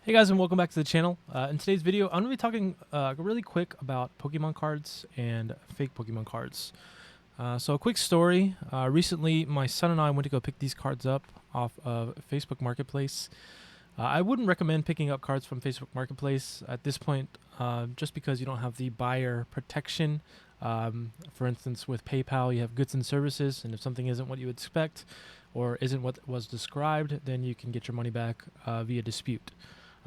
Hey guys, and welcome back to the channel. In today's video, I'm going to be talking really quick about Pokemon cards and fake Pokemon cards. So a quick story. Recently, my son and I went to go pick these cards up off of Facebook Marketplace. I wouldn't recommend picking up cards from Facebook Marketplace at this point, just because you don't have the buyer protection. For instance, with PayPal, you have goods and services, and if something isn't what you would expect or isn't what was described, then you can get your money back via dispute.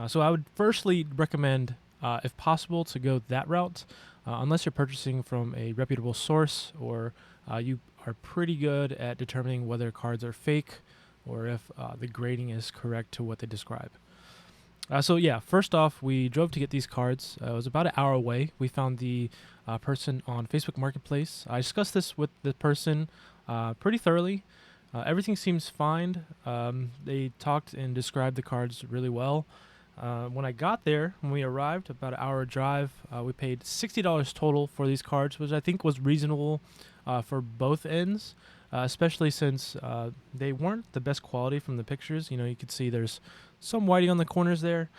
So I would firstly recommend, if possible, to go that route, unless you're purchasing from a reputable source or you are pretty good at determining whether cards are fake or if the grading is correct to what they describe. So yeah, first off, we drove to get these cards. It was about an hour away. We found the person on Facebook Marketplace. I discussed this with the person pretty thoroughly. Everything seems fine. They talked and described the cards really well. When I got there, when we arrived, about an hour drive, we paid $60 total for these cards, which I think was reasonable for both ends, especially since they weren't the best quality from the pictures. You know, you could see there's some whiting on the corners there.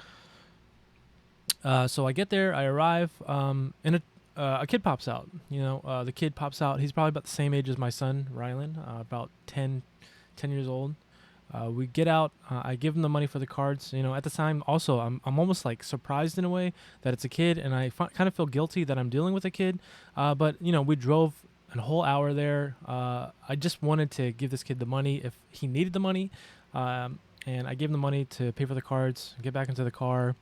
So I get there, I arrive, and a kid pops out. You know, the kid pops out. He's probably about the same age as my son, Rylan, about 10 years old. We get out. I give him the money for the cards. You know, at the time, also, I'm almost like surprised in a way that it's a kid, and I kind of feel guilty that I'm dealing with a kid. But you know, we drove a whole hour there. I just wanted to give this kid the money if he needed the money, and I gave him the money to pay for the cards, get back into the car.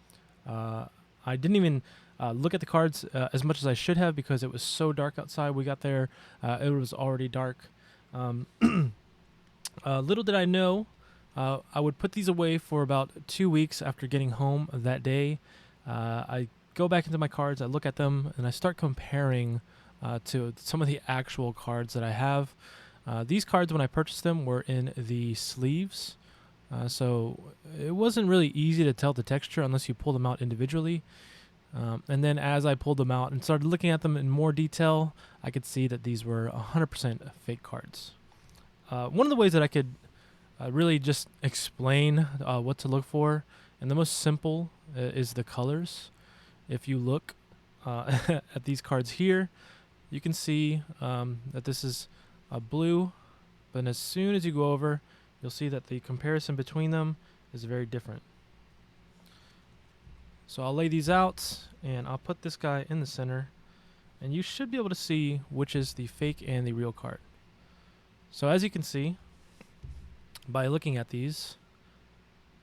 I didn't even look at the cards as much as I should have because it was so dark outside. We got there, it was already dark. Little did I know. I would put these away for about 2 weeks after getting home that day. I go back into my cards, I look at them, and I start comparing to some of the actual cards that I have. These cards, when I purchased them, were in the sleeves. So it wasn't really easy to tell the texture unless you pull them out individually. And then as I pulled them out and started looking at them in more detail, I could see that these were 100% fake cards. One of the ways that I could really just explain what to look for, and the most simple is the colors. If you look at these cards here, you can see that this is a blue, but as soon as you go over, you'll see that the comparison between them is very different. So I'll lay these out, and I'll put this guy in the center, and you should be able to see which is the fake and the real card. So as you can see, by looking at these,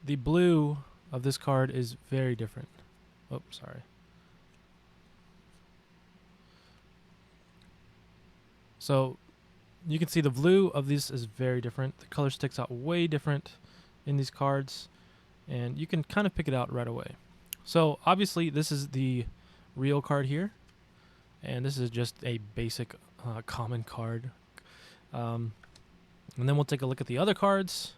the blue of this card is very different. Oh, sorry. So you can see the blue of these is very different. The color sticks out way different in these cards, and you can kind of pick it out right away. So obviously this is the real card here, and this is just a basic common card. And then we'll take a look at the other cards,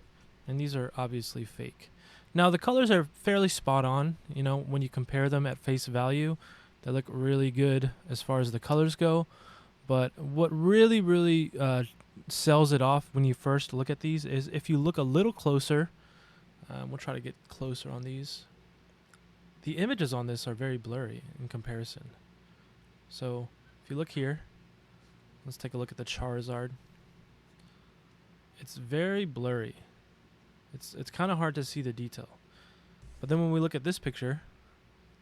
and these are obviously fake. Now the colors are fairly spot on. You know, when you compare them at face value, they look really good as far as the colors go. But what really sells it off when you first look at these is if you look a little closer. We'll try to get closer on these. The images on this are very blurry in comparison. So if you look here, let's take a look at the Charizard. It's very blurry. It's kind of hard to see the detail. But then when we look at this picture,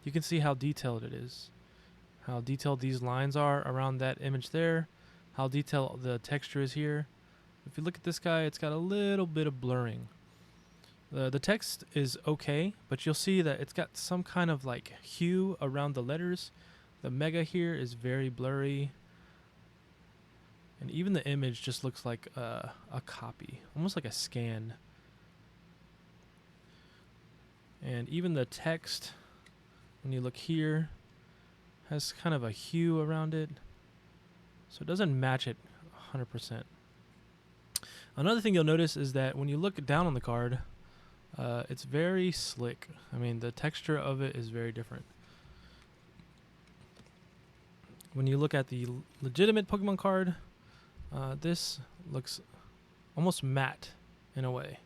you can see how detailed it is. How detailed these lines are around that image there. How detailed the texture is here. If you look at this guy, it's got a little bit of blurring. The text is okay, but you'll see that it's got some kind of like hue around the letters. The mega here is very blurry. And even the image just looks like a copy, almost like a scan. And even the text, when you look here, has kind of a hue around it. So it doesn't match it 100%. Another thing you'll notice is that when you look down on the card, it's very slick. I mean, the texture of it is very different. When you look at the legitimate Pokemon card, this looks almost matte in a way.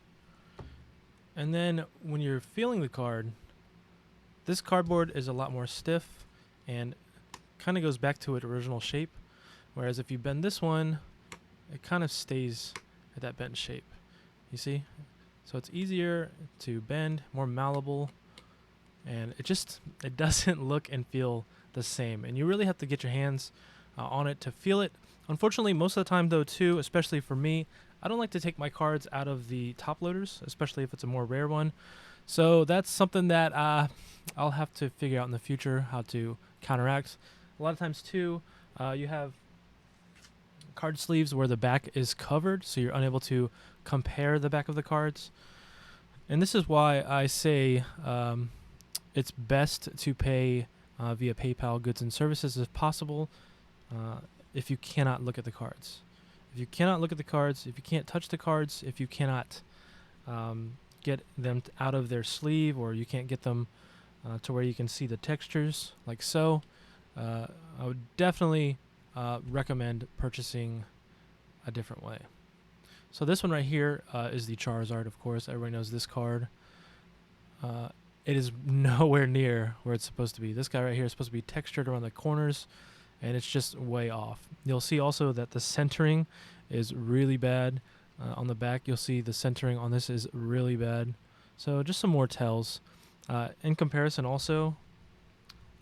And then when you're feeling the card, This cardboard is a lot more stiff and kind of goes back to its original shape, whereas if you bend this one, it kind of stays at that bent shape. You see? So it's easier to bend, more malleable, and it doesn't look and feel the same. And you really have to get your hands on it to feel it. Unfortunately, most of the time though too, especially for me, I don't like to take my cards out of the top loaders, especially if it's a more rare one. So that's something that I'll have to figure out in the future how to counteract. A lot of times too, you have card sleeves where the back is covered, so you're unable to compare the back of the cards. And this is why I say it's best to pay via PayPal goods and services if possible, if you cannot look at the cards. If you cannot look at the cards, if you can't touch the cards, if you cannot get them out of their sleeve, or you can't get them to where you can see the textures like so, I would definitely recommend purchasing a different way. So this one right here is the Charizard, of course. Everybody knows this card. It is nowhere near where it's supposed to be. This guy right here is supposed to be textured around the corners, and it's just way off. You'll see also that the centering is really bad. On the back, you'll see the centering on this is really bad. So just some more tells. In comparison also,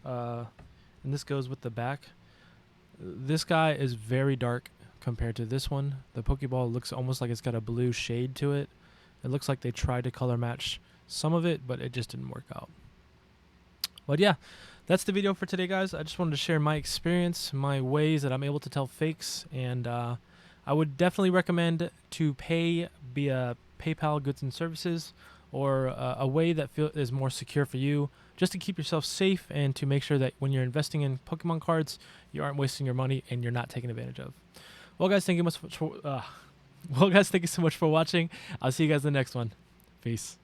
and this goes with the back, this guy is very dark compared to this one. The Pokeball looks almost like it's got a blue shade to it. It looks like they tried to color match some of it, but it just didn't work out. But yeah, that's the video for today, guys. I just wanted to share my experience, my ways that I'm able to tell fakes, and I would definitely recommend to pay via PayPal goods and services, or a way that is more secure for you, just to keep yourself safe and to make sure that when you're investing in Pokemon cards, you aren't wasting your money and you're not taken advantage of. Well, guys, thank you so much for watching. I'll see you guys in the next one. Peace.